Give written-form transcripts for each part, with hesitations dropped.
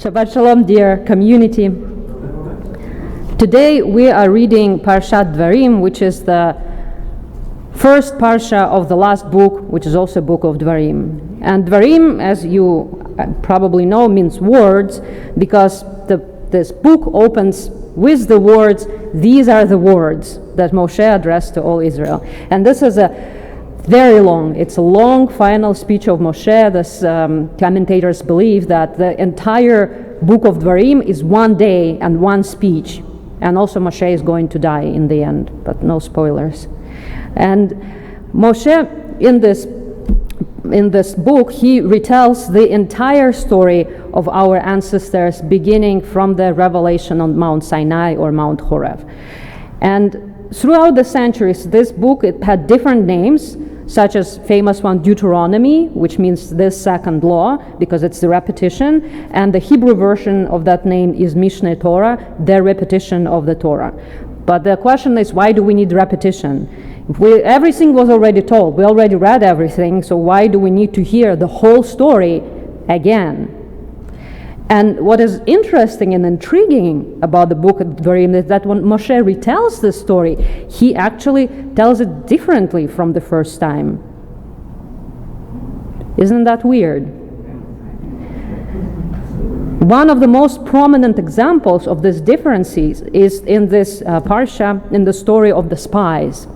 Shabbat Shalom, dear community. Today we are reading Parashat Devarim, which is the first parsha of the last book, which is also a book of Devarim. And Devarim, as you probably know, means words, because this book opens with the words, "These are the words that Moshe addressed to all Israel." And this is it's a long final speech of Moshe. This commentators believe that the entire book of Devarim is one day and one speech. And also Moshe is going to die in the end, but no spoilers. And Moshe, in this book, he retells the entire story of our ancestors, beginning from the revelation on Mount Sinai or Mount Horeb. And throughout the centuries, this book, it had different names, such as famous one Deuteronomy, which means this second law, because it's the repetition, and the Hebrew version of that name is Mishneh Torah, the repetition of the Torah. But the question is, why do we need repetition? Everything was already told, we already read everything, so why do we need to hear the whole story again? And what is interesting and intriguing about the book of Devarim is that when Moshe retells this story, he actually tells it differently from the first time. Isn't that weird? One of the most prominent examples of these differences is in this parsha, in the story of the spies.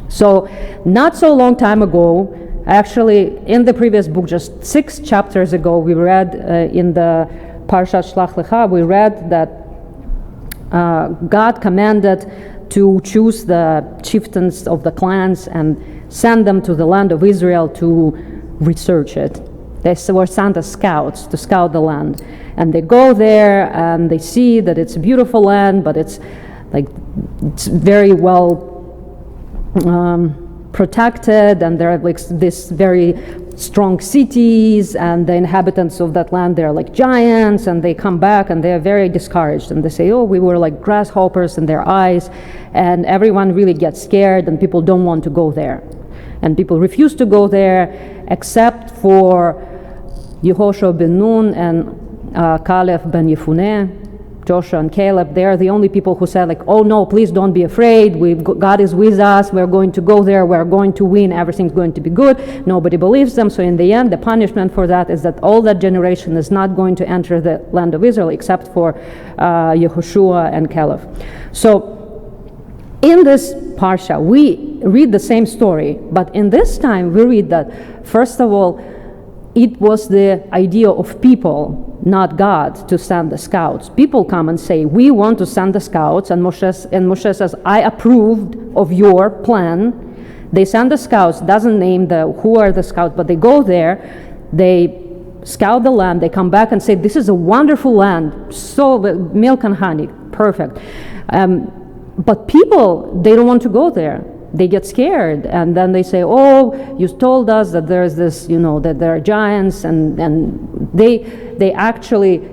So, not so long time ago, actually, in the previous book, just 6 chapters ago, we read in the Parashat Shlach Lecha, we read that God commanded to choose the chieftains of the clans and send them to the land of Israel to research it. They were sent as scouts to scout the land. And they go there and they see that it's a beautiful land, but it's very well protected, and there are this very strong cities, and the inhabitants of that land, they're like giants, and they come back and they're very discouraged, and they say, oh, we were like grasshoppers in their eyes, and everyone really gets scared, and people don't want to go there. And people refuse to go there, except for Yehoshua ben Nun and Caleb ben Yefuneh. Joshua and Caleb, they're the only people who said oh no, please don't be afraid, God is with us, we're going to go there, we're going to win, everything's going to be good. Nobody believes them, so in the end the punishment for that is that all that generation is not going to enter the land of Israel except for Yehoshua and Caleb. So in this parsha we read the same story, but in this time we read that first of all it was the idea of people, not God, to send the scouts. People come and say, we want to send the scouts, and Moshe says, I approved of your plan. They send the scouts, doesn't name who are the scouts, but they go there, they scout the land, they come back and say, this is a wonderful land, so milk and honey, perfect. But people, they don't want to go there. They get scared, and then they say, oh, you told us that there's this, that there are giants, and they actually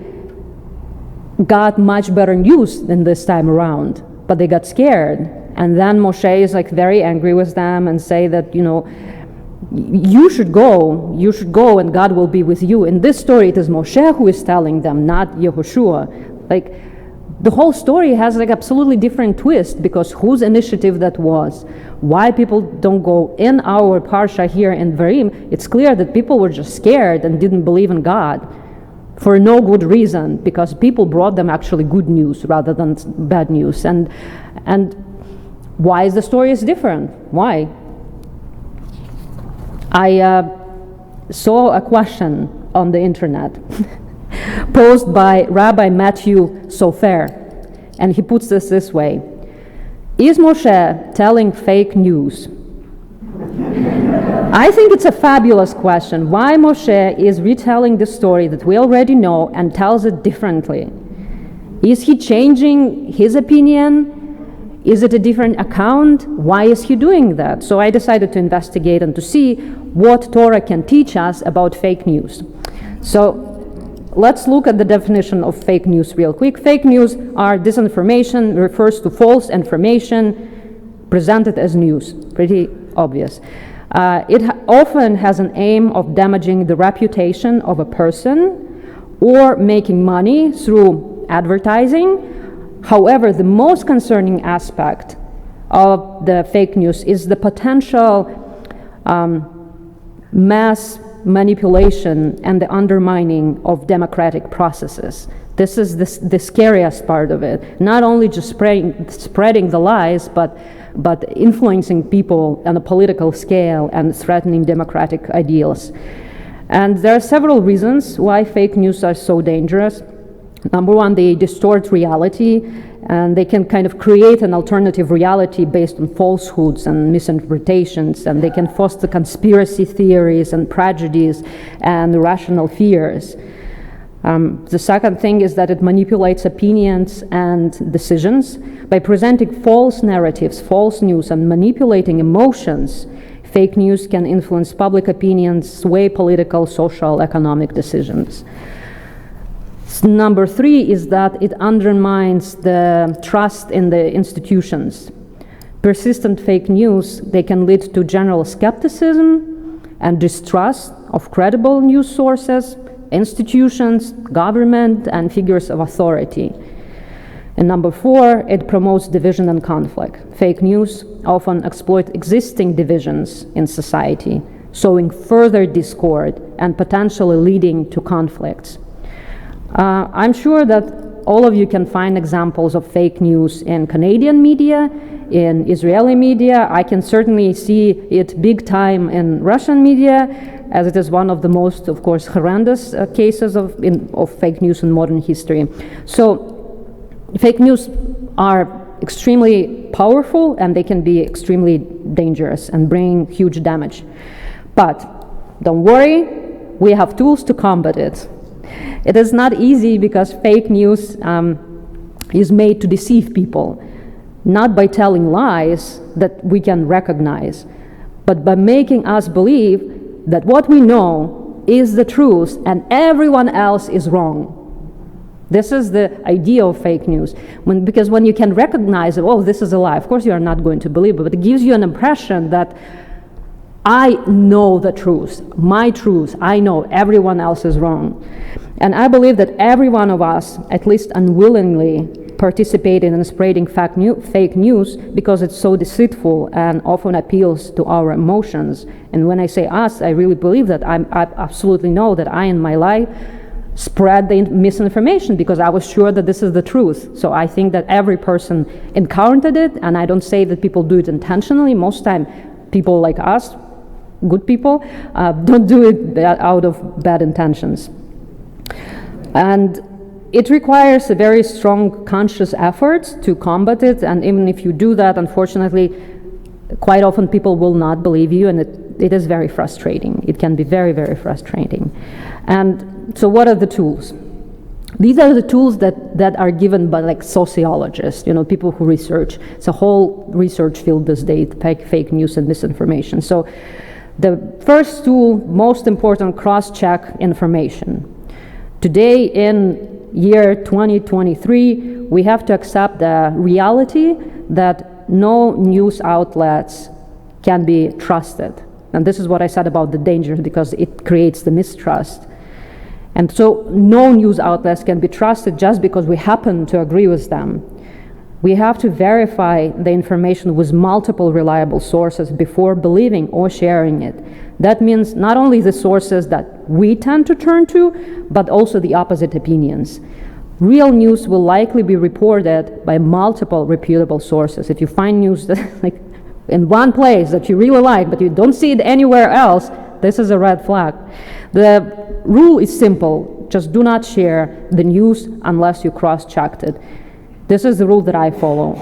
got much better news than this time around, but they got scared. And then Moshe is very angry with them and say that, you should go and God will be with you. In this story, it is Moshe who is telling them, not Yehoshua. The whole story has absolutely different twist, because whose initiative that was, why people don't go. In our parsha here in Devarim, it's clear that people were just scared and didn't believe in God for no good reason, because people brought them actually good news rather than bad news. And why is the story is different? Why? I saw a question on the internet posed by Rabbi Matthew Sofer, and he puts this way: is Moshe telling fake news? I think it's a fabulous question. Why Moshe is retelling the story that we already know and tells it differently? Is he changing his opinion? Is it a different account? Why is he doing that? So I decided to investigate and to see what Torah can teach us about fake news. So let's look at the definition of fake news real quick. Fake news are disinformation, refers to false information presented as news. Pretty obvious. It often has an aim of damaging the reputation of a person or making money through advertising. However, the most concerning aspect of the fake news is the potential mass manipulation and the undermining of democratic processes. This is the scariest part of it. Not only just spreading the lies, but influencing people on a political scale and threatening democratic ideals. And there are several reasons why fake news are so dangerous. Number one, they distort reality, and they can kind of create an alternative reality based on falsehoods and misinterpretations, and they can foster conspiracy theories and prejudice and irrational fears. The second thing is that it manipulates opinions and decisions by presenting false narratives, false news, and manipulating emotions. Fake news can influence public opinions, sway political, social, economic decisions. Number three is that it undermines the trust in the institutions. Persistent fake news, they can lead to general skepticism and distrust of credible news sources, institutions, government, and figures of authority. And number four, it promotes division and conflict. Fake news often exploit existing divisions in society, sowing further discord and potentially leading to conflicts. I'm sure that all of you can find examples of fake news in Canadian media, in Israeli media. I can certainly see it big time in Russian media, as it is one of the most, of course, horrendous cases of fake news in modern history. So fake news are extremely powerful, and they can be extremely dangerous and bring huge damage. But don't worry, we have tools to combat it. It is not easy because fake news is made to deceive people, not by telling lies that we can recognize, but by making us believe that what we know is the truth and everyone else is wrong. This is the idea of fake news. Because when you can recognize it, oh, this is a lie, of course you are not going to believe it, but it gives you an impression that I know the truth, my truth, I know everyone else is wrong. And I believe that every one of us, at least unwillingly, participated in spreading fake news because it's so deceitful and often appeals to our emotions. And when I say us, I really believe that I absolutely know that I in my life spread the misinformation because I was sure that this is the truth. So I think that every person encountered it, and I don't say that people do it intentionally. Most time, people like us, good people, don't do it out of bad intentions. And it requires a very strong conscious effort to combat it, and even if you do that, unfortunately, quite often people will not believe you, and it is very frustrating. It can be very, very frustrating. And so what are the tools? These are the tools that are given by like sociologists, people who research. It's a whole research field these days, fake news and misinformation. So the first tool, most important, cross-check information. Today in year 2023, we have to accept the reality that no news outlets can be trusted. And this is what I said about the danger, because it creates the mistrust. And so no news outlets can be trusted just because we happen to agree with them. We have to verify the information with multiple reliable sources before believing or sharing it. That means not only the sources that we tend to turn to, but also the opposite opinions. Real news will likely be reported by multiple reputable sources. If you find news that, like, in one place that you really like, but you don't see it anywhere else, this is a red flag. The rule is simple. Just do not share the news unless you cross-checked it. This is the rule that I follow.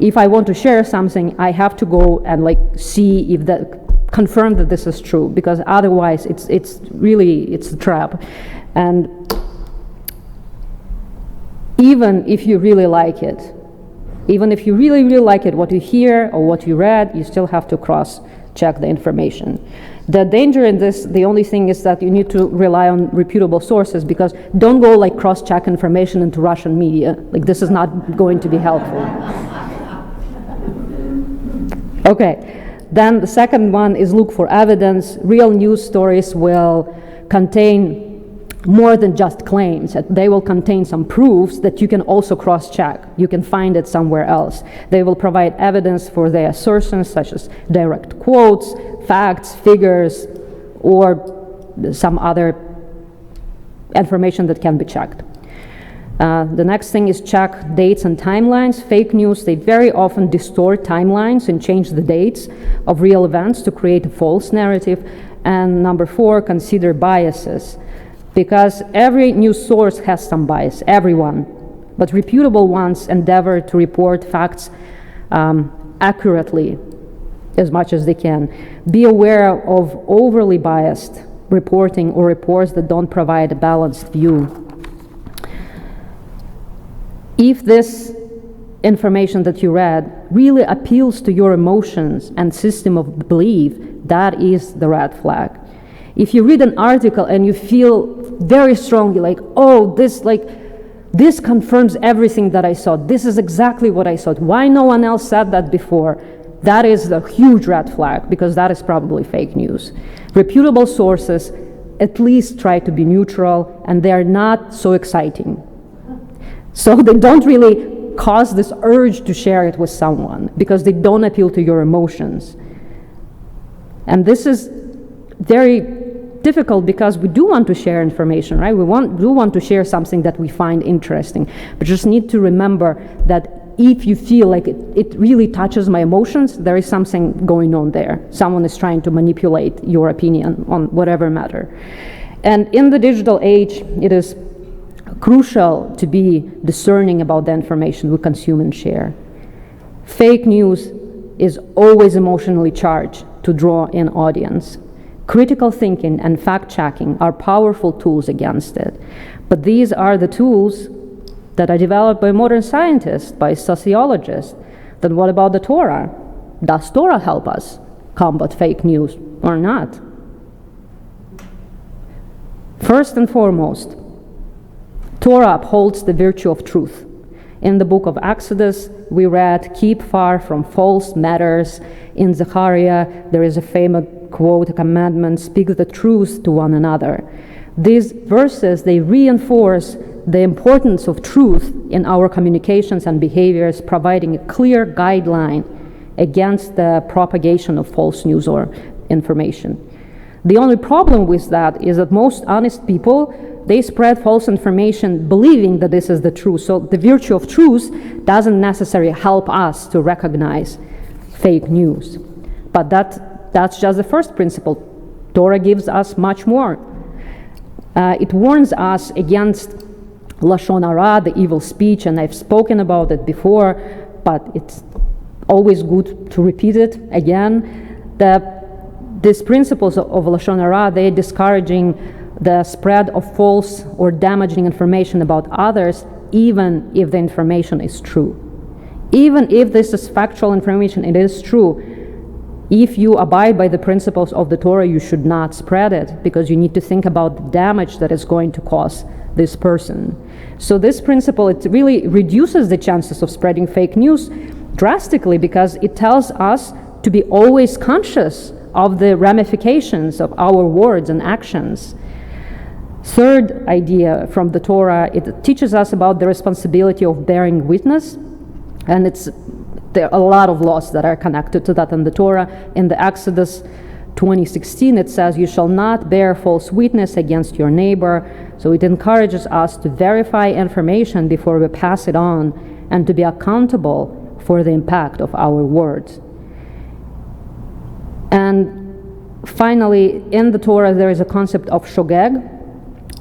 If I want to share something, I have to go and see if confirm that this is true, because otherwise it's a trap. And even if you really like it, what you hear or what you read, you still have to cross-check the information. The danger in this, the only thing is that you need to rely on reputable sources, because don't go cross-check information into Russian media. This is not going to be helpful. Okay. Then the second one is look for evidence. Real news stories will contain more than just claims. They will contain some proofs that you can also cross-check. You can find it somewhere else. They will provide evidence for their assertions, such as direct quotes, facts, figures, or some other information that can be checked. The next thing is check dates and timelines. Fake news, they very often distort timelines and change the dates of real events to create a false narrative. And number 4, consider biases. Because every news source has some bias, everyone. But reputable ones endeavor to report facts accurately as much as they can. Be aware of overly biased reporting or reports that don't provide a balanced view. If this information that you read really appeals to your emotions and system of belief, that is the red flag. If you read an article and you feel very strongly like, oh, this confirms everything that I saw, this is exactly what I thought, why no one else said that before? That is a huge red flag, because that is probably fake news. Reputable sources at least try to be neutral, and they're not so exciting. So they don't really cause this urge to share it with someone, because they don't appeal to your emotions. And this is very difficult, because we do want to share information, right? We do want to share something that we find interesting, but just need to remember that if you feel like it really touches my emotions, there is something going on there. Someone is trying to manipulate your opinion on whatever matter. And in the digital age, it is crucial to be discerning about the information we consume and share. Fake news is always emotionally charged to draw in audience. Critical thinking and fact-checking are powerful tools against it. But these are the tools that are developed by modern scientists, by sociologists. Then what about the Torah? Does Torah help us combat fake news or not? First and foremost, Torah upholds the virtue of truth. In the book of Exodus, we read, "Keep far from false matters." In Zechariah, there is a famous quote, a commandment, "Speak the truth to one another." These verses, they reinforce the importance of truth in our communications and behaviors, providing a clear guideline against the propagation of false news or information. The only problem with that is that most honest people, they spread false information believing that this is the truth. So the virtue of truth doesn't necessarily help us to recognize fake news. But that's just the first principle. Torah gives us much more. It warns us against Lashon Hara, the evil speech, and I've spoken about it before, but it's always good to repeat it again. These principles of Lashon Hara, they're discouraging the spread of false or damaging information about others, even if the information is true. Even if this is factual information, it is true. If you abide by the principles of the Torah, you should not spread it, because you need to think about the damage that it's going to cause this person. So this principle, it really reduces the chances of spreading fake news drastically, because it tells us to be always conscious of the ramifications of our words and actions. Third idea from the Torah, it teaches us about the responsibility of bearing witness, and there are a lot of laws that are connected to that in the Torah. In the Exodus 20:16, it says, "You shall not bear false witness against your neighbor." So it encourages us to verify information before we pass it on, and to be accountable for the impact of our words. And finally, in the Torah, there is a concept of shogeg,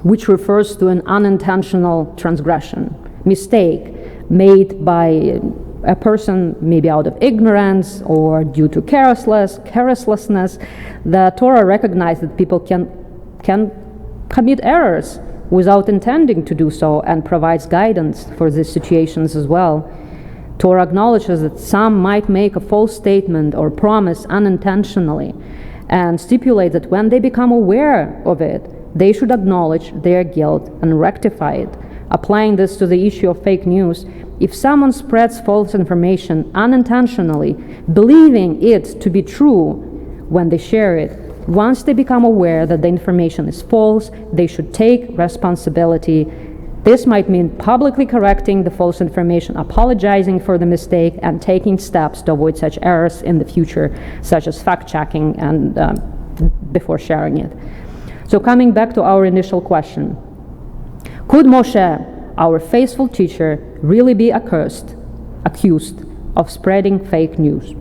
which refers to an unintentional transgression, mistake made by a person, maybe out of ignorance or due to carelessness. The Torah recognizes that people can commit errors without intending to do so, and provides guidance for these situations as well. Torah acknowledges that some might make a false statement or promise unintentionally, and stipulates that when they become aware of it, they should acknowledge their guilt and rectify it. Applying this to the issue of fake news, if someone spreads false information unintentionally, believing it to be true when they share it, Once they become aware that the information is false, they should take responsibility. This might mean publicly correcting the false information, apologizing for the mistake, and taking steps to avoid such errors in the future, such as fact-checking and before sharing it. So coming back to our initial question, could Moshe, our faithful teacher, really be accused of spreading fake news?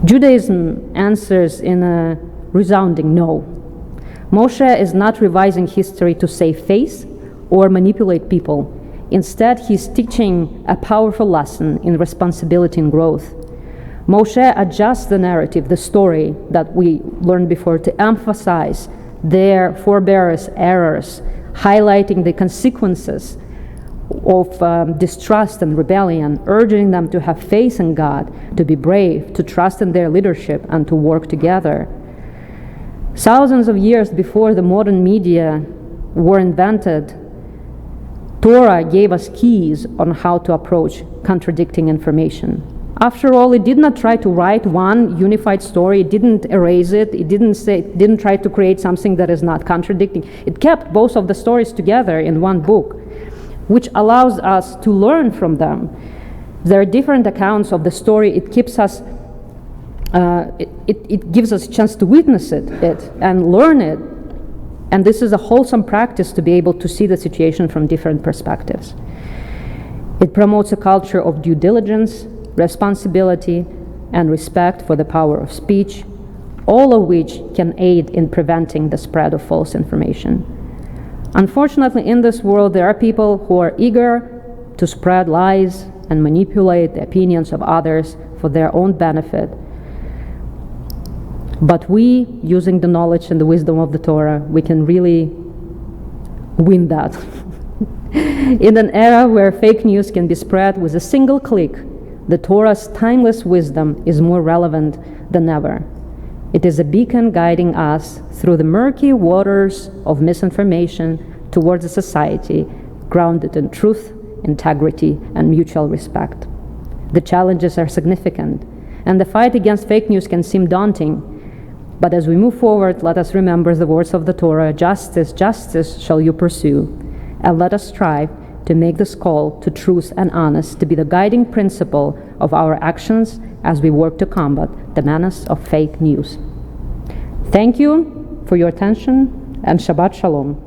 Judaism answers in a resounding no. Moshe is not revising history to save face or manipulate people. Instead, he's teaching a powerful lesson in responsibility and growth. Moshe adjusts the narrative, the story that we learned before, to emphasize their forebears' errors, highlighting the consequences of distrust and rebellion, urging them to have faith in God, to be brave, to trust in their leadership, and to work together. Thousands of years before the modern media were invented, Torah gave us keys on how to approach contradicting information. After all, it did not try to write one unified story. It didn't erase it. It didn't try to create something that is not contradicting. It kept both of the stories together in one book, which allows us to learn from them. There are different accounts of the story. It keeps us it gives us a chance to witness it and learn it. And this is a wholesome practice to be able to see the situation from different perspectives. It promotes a culture of due diligence, responsibility, and respect for the power of speech, all of which can aid in preventing the spread of false information. Unfortunately, in this world, there are people who are eager to spread lies and manipulate the opinions of others for their own benefit. But we, using the knowledge and the wisdom of the Torah, we can really win that. In an era where fake news can be spread with a single click, the Torah's timeless wisdom is more relevant than ever. It is a beacon guiding us through the murky waters of misinformation towards a society grounded in truth, integrity, and mutual respect. The challenges are significant, and the fight against fake news can seem daunting. But as we move forward, let us remember the words of the Torah, justice, justice shall you pursue. And let us strive to make this call to truth and honesty to be the guiding principle of our actions as we work to combat the menace of fake news. Thank you for your attention, and Shabbat Shalom.